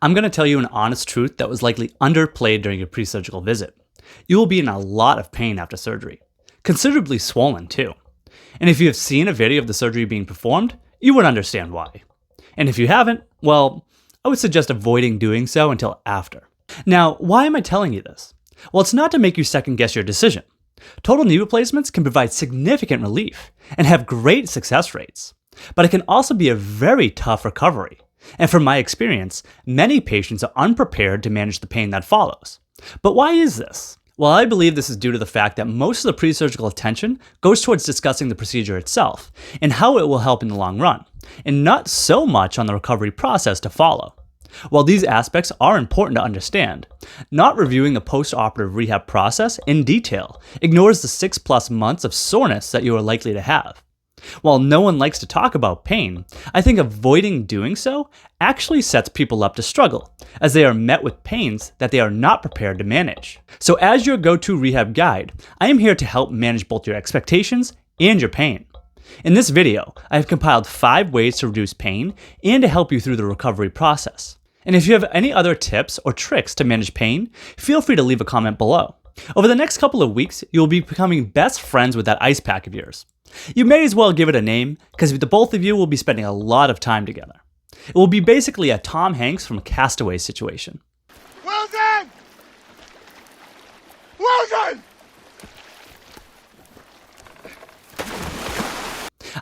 I'm going to tell you an honest truth that was likely underplayed during your pre-surgical visit. You will be in a lot of pain after surgery, considerably swollen too. And if you have seen a video of the surgery being performed, you would understand why. And if you haven't, well, I would suggest avoiding doing so until after. Now, why am I telling you this? Well, it's not to make you second guess your decision. Total knee replacements can provide significant relief and have great success rates, but it can also be a very tough recovery. And from my experience, many patients are unprepared to manage the pain that follows. But why is this? Well, I believe this is due to the fact that most of the pre-surgical attention goes towards discussing the procedure itself and how it will help in the long run, and not so much on the recovery process to follow. While these aspects are important to understand, not reviewing the post-operative rehab process in detail ignores the 6+ months of soreness that you are likely to have. While no one likes to talk about pain, I think avoiding doing so actually sets people up to struggle, as they are met with pains that they are not prepared to manage. So as your go-to rehab guide, I am here to help manage both your expectations and your pain. In this video, I have compiled 5 ways to reduce pain and to help you through the recovery process. And if you have any other tips or tricks to manage pain, feel free to leave a comment below. Over the next couple of weeks, you will be becoming best friends with that ice pack of yours. You may as well give it a name, because the both of you will be spending a lot of time together. It will be basically a Tom Hanks from Castaway situation. Well done! Well done!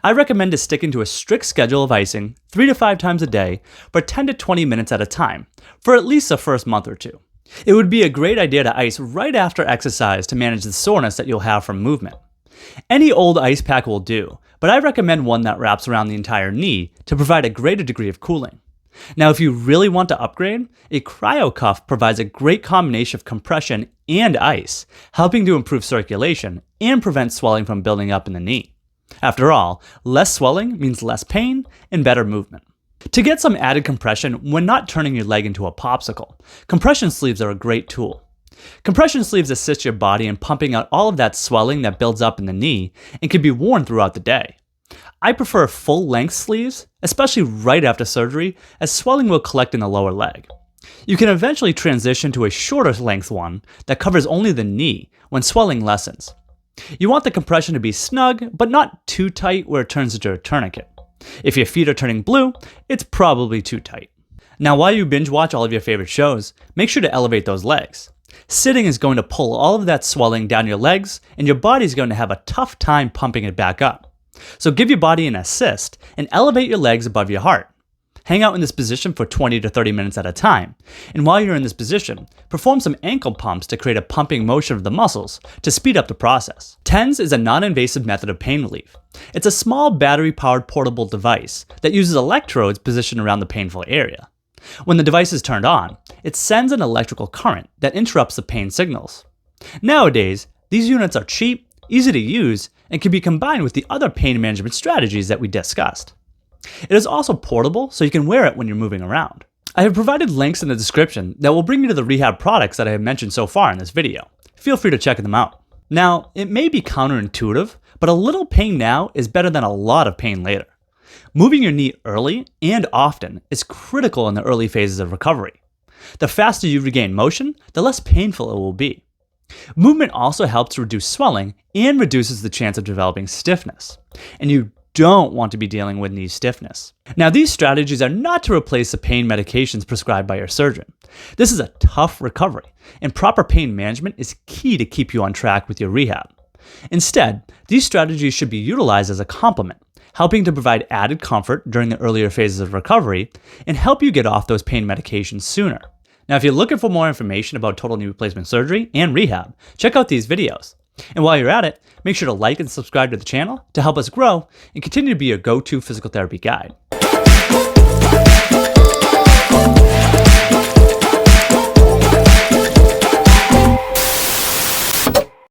I recommend to stick into a strict schedule of icing 3 to 5 times a day for 10 to 20 minutes at a time for at least the first month or two. It would be a great idea to ice right after exercise to manage the soreness that you'll have from movement. Any old ice pack will do, but I recommend one that wraps around the entire knee to provide a greater degree of cooling. Now, if you really want to upgrade, a cryo cuff provides a great combination of compression and ice, helping to improve circulation and prevent swelling from building up in the knee. After all, less swelling means less pain and better movement. To get some added compression when not turning your leg into a popsicle, compression sleeves are a great tool. Compression sleeves assist your body in pumping out all of that swelling that builds up in the knee and can be worn throughout the day. I prefer full-length sleeves, especially right after surgery, as swelling will collect in the lower leg. You can eventually transition to a shorter length one that covers only the knee when swelling lessens. You want the compression to be snug, but not too tight where it turns into a tourniquet. If your feet are turning blue, it's probably too tight. Now, while you binge watch all of your favorite shows, make sure to elevate those legs. Sitting is going to pull all of that swelling down your legs, and your body's going to have a tough time pumping it back up. So give your body an assist and elevate your legs above your heart. Hang out in this position for 20 to 30 minutes at a time, and while you're in this position, perform some ankle pumps to create a pumping motion of the muscles to speed up the process. TENS is a non-invasive method of pain relief. It's a small battery-powered portable device that uses electrodes positioned around the painful area. When the device is turned on, it sends an electrical current that interrupts the pain signals. Nowadays, these units are cheap, easy to use, and can be combined with the other pain management strategies that we discussed. It is also portable, so you can wear it when you're moving around. I have provided links in the description that will bring you to the rehab products that I have mentioned so far in this video. Feel free to check them out. Now, it may be counterintuitive, but a little pain now is better than a lot of pain later. Moving your knee early and often is critical in the early phases of recovery. The faster you regain motion, the less painful it will be. Movement also helps reduce swelling and reduces the chance of developing stiffness. And you don't want to be dealing with knee stiffness. Now, these strategies are not to replace the pain medications prescribed by your surgeon. This is a tough recovery, and proper pain management is key to keep you on track with your rehab. Instead, these strategies should be utilized as a complement, helping to provide added comfort during the earlier phases of recovery and help you get off those pain medications sooner. Now, if you're looking for more information about total knee replacement surgery and rehab, check out these videos. And while you're at it, make sure to like and subscribe to the channel to help us grow and continue to be your go-to physical therapy guide.